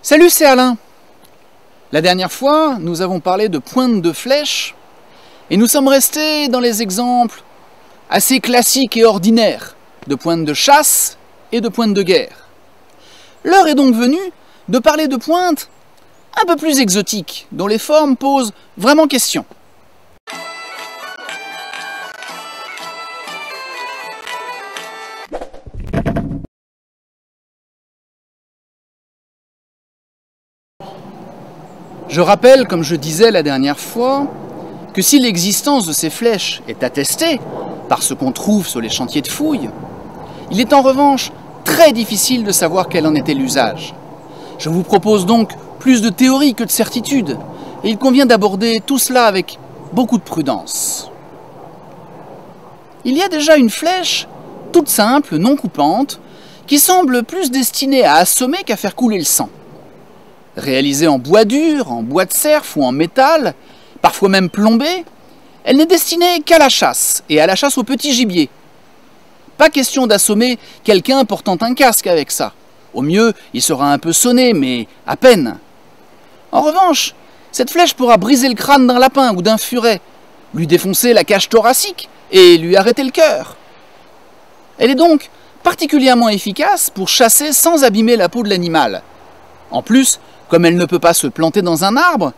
Salut, c'est Alain. La dernière fois, nous avons parlé de pointe de flèche et nous sommes restés dans les exemples assez classiques et ordinaires de pointe de chasse et de pointe de guerre. L'heure est donc venue de parler de pointes un peu plus exotiques, dont les formes posent vraiment question. Je rappelle, comme je disais la dernière fois, que si l'existence de ces flèches est attestée par ce qu'on trouve sur les chantiers de fouilles, il est en revanche très difficile de savoir quel en était l'usage. Je vous propose donc plus de théories que de certitudes, et il convient d'aborder tout cela avec beaucoup de prudence. Il y a déjà une flèche, toute simple, non coupante, qui semble plus destinée à assommer qu'à faire couler le sang. Réalisée en bois dur, en bois de cerf ou en métal, parfois même plombée, elle n'est destinée qu'à la chasse, et à la chasse au petit gibier. Pas question d'assommer quelqu'un portant un casque avec ça. Au mieux, il sera un peu sonné, mais à peine. En revanche, cette flèche pourra briser le crâne d'un lapin ou d'un furet, lui défoncer la cage thoracique et lui arrêter le cœur. Elle est donc particulièrement efficace pour chasser sans abîmer la peau de l'animal. En plus, comme elle ne peut pas se planter dans un arbre,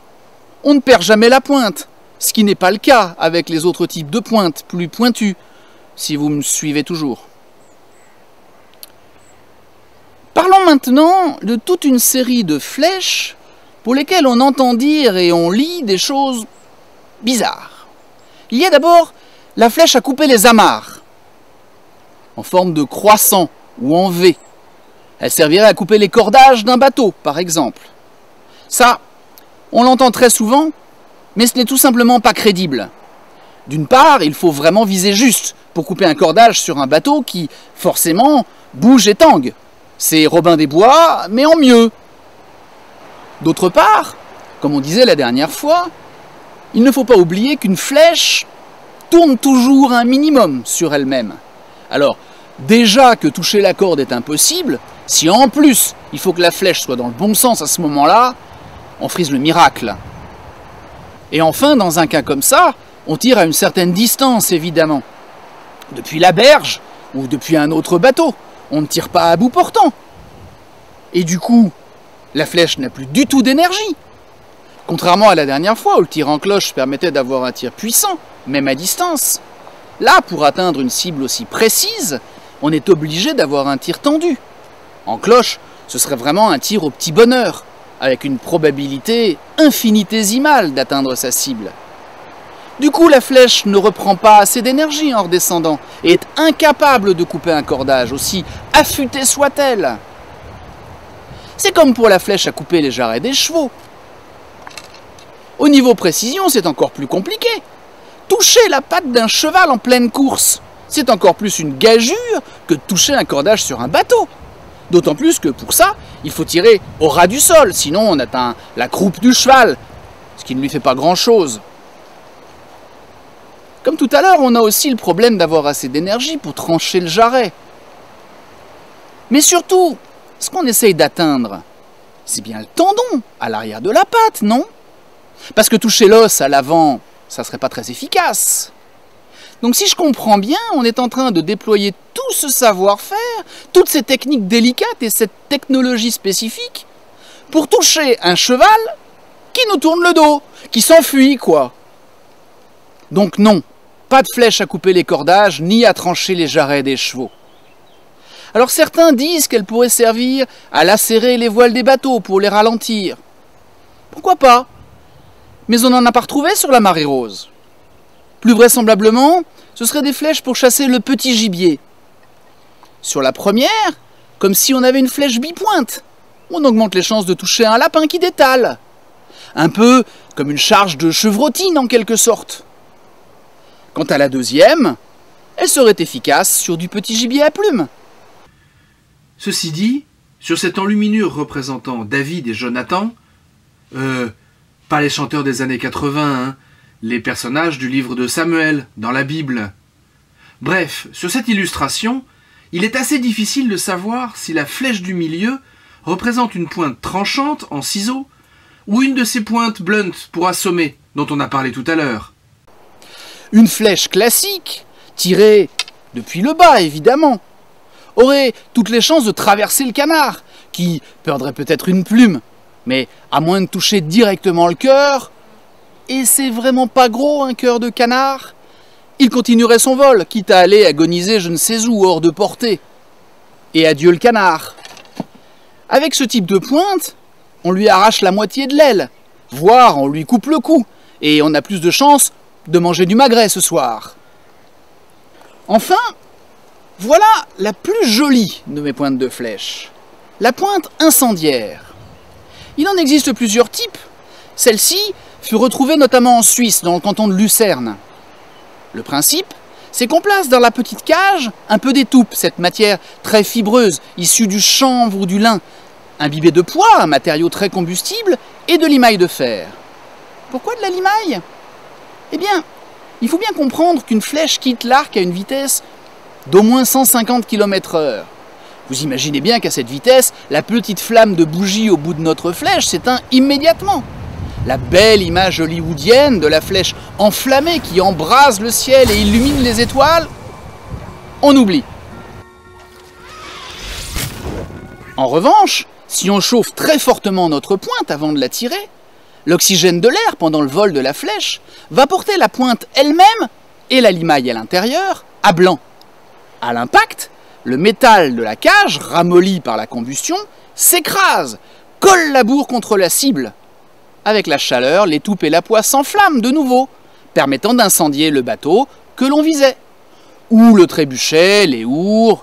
on ne perd jamais la pointe, ce qui n'est pas le cas avec les autres types de pointes plus pointues, si vous me suivez toujours. Parlons maintenant de toute une série de flèches pour lesquelles on entend dire et on lit des choses bizarres. Il y a d'abord la flèche à couper les amarres, en forme de croissant ou en V. Elle servirait à couper les cordages d'un bateau, par exemple. Ça, on l'entend très souvent, mais ce n'est tout simplement pas crédible. D'une part, il faut vraiment viser juste pour couper un cordage sur un bateau qui, forcément, bouge et tangue. C'est Robin des Bois, mais en mieux. D'autre part, comme on disait la dernière fois, il ne faut pas oublier qu'une flèche tourne toujours un minimum sur elle-même. Alors, déjà que toucher la corde est impossible, si en plus il faut que la flèche soit dans le bon sens à ce moment-là, on frise le miracle. Et enfin, dans un cas comme ça, on tire à une certaine distance, évidemment. Depuis la berge ou depuis un autre bateau, on ne tire pas à bout portant. Et du coup, la flèche n'a plus du tout d'énergie. Contrairement à la dernière fois où le tir en cloche permettait d'avoir un tir puissant, même à distance. Là, pour atteindre une cible aussi précise, on est obligé d'avoir un tir tendu. En cloche, ce serait vraiment un tir au petit bonheur, avec une probabilité infinitésimale d'atteindre sa cible. Du coup, la flèche ne reprend pas assez d'énergie en redescendant et est incapable de couper un cordage, aussi affûtée soit-elle. C'est comme pour la flèche à couper les jarrets des chevaux. Au niveau précision, c'est encore plus compliqué. Toucher la patte d'un cheval en pleine course, c'est encore plus une gageure que de toucher un cordage sur un bateau. D'autant plus que pour ça, il faut tirer au ras du sol, sinon on atteint la croupe du cheval, ce qui ne lui fait pas grand-chose. Comme tout à l'heure, on a aussi le problème d'avoir assez d'énergie pour trancher le jarret. Mais surtout, ce qu'on essaye d'atteindre, c'est bien le tendon à l'arrière de la patte, non? Parce que toucher l'os à l'avant, ça serait pas très efficace. Donc si je comprends bien, on est en train de déployer tout ce savoir-faire, toutes ces techniques délicates et cette technologie spécifique pour toucher un cheval qui nous tourne le dos, qui s'enfuit, quoi. Donc non, pas de flèche à couper les cordages, ni à trancher les jarrets des chevaux. Alors certains disent qu'elle pourrait servir à lacérer les voiles des bateaux pour les ralentir. Pourquoi pas? Mais on n'en a pas retrouvé sur la marée rose. Plus vraisemblablement, ce seraient des flèches pour chasser le petit gibier. Sur la première, comme si on avait une flèche bipointe, on augmente les chances de toucher un lapin qui détale. Un peu comme une charge de chevrotine en quelque sorte. Quant à la deuxième, elle serait efficace sur du petit gibier à plumes. Ceci dit, sur cette enluminure représentant David et Jonathan, pas les chanteurs des années 80, hein, les personnages du livre de Samuel, dans la Bible. Bref, sur cette illustration, il est assez difficile de savoir si la flèche du milieu représente une pointe tranchante en ciseau ou une de ces pointes blunt pour assommer dont on a parlé tout à l'heure. Une flèche classique, tirée depuis le bas évidemment, aurait toutes les chances de traverser le canard, qui perdrait peut-être une plume, mais à moins de toucher directement le cœur, et c'est vraiment pas gros un cœur de canard, il continuerait son vol, quitte à aller agoniser je ne sais où hors de portée. Et adieu le canard. Avec ce type de pointe, on lui arrache la moitié de l'aile, voire on lui coupe le cou, et on a plus de chances de manger du magret ce soir. Enfin, voilà la plus jolie de mes pointes de flèche, la pointe incendiaire. Il en existe plusieurs types. Celle-ci fut retrouvée notamment en Suisse, dans le canton de Lucerne. Le principe, c'est qu'on place dans la petite cage un peu d'étoupe, cette matière très fibreuse, issue du chanvre ou du lin, imbibée de poids, un matériau très combustible, et de limaille de fer. Pourquoi de la limaille ? Eh bien, il faut bien comprendre qu'une flèche quitte l'arc à une vitesse d'au moins 150 km/h. Vous imaginez bien qu'à cette vitesse, la petite flamme de bougie au bout de notre flèche s'éteint immédiatement. La belle image hollywoodienne de la flèche enflammée qui embrase le ciel et illumine les étoiles, on oublie. En revanche, si on chauffe très fortement notre pointe avant de la tirer, l'oxygène de l'air pendant le vol de la flèche va porter la pointe elle-même et la limaille à l'intérieur à blanc. À l'impact, le métal de la cage, ramolli par la combustion, s'écrase, colle la bourre contre la cible. Avec la chaleur, l'étoupe et la poix s'enflamment de nouveau, permettant d'incendier le bateau que l'on visait. Ou le trébuchet, les ours.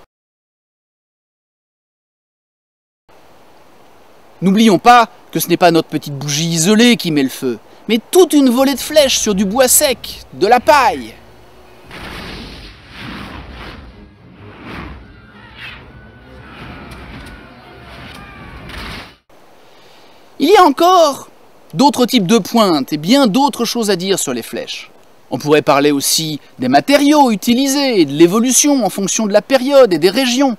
N'oublions pas que ce n'est pas notre petite bougie isolée qui met le feu, mais toute une volée de flèches sur du bois sec, de la paille. Il y a encore d'autres types de pointes et bien d'autres choses à dire sur les flèches. On pourrait parler aussi des matériaux utilisés et de l'évolution en fonction de la période et des régions.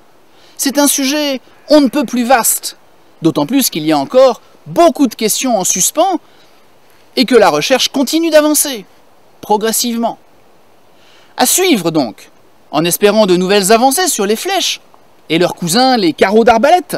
C'est un sujet on ne peut plus vaste, d'autant plus qu'il y a encore beaucoup de questions en suspens et que la recherche continue d'avancer, progressivement. À suivre donc, en espérant de nouvelles avancées sur les flèches et leurs cousins les carreaux d'arbalète.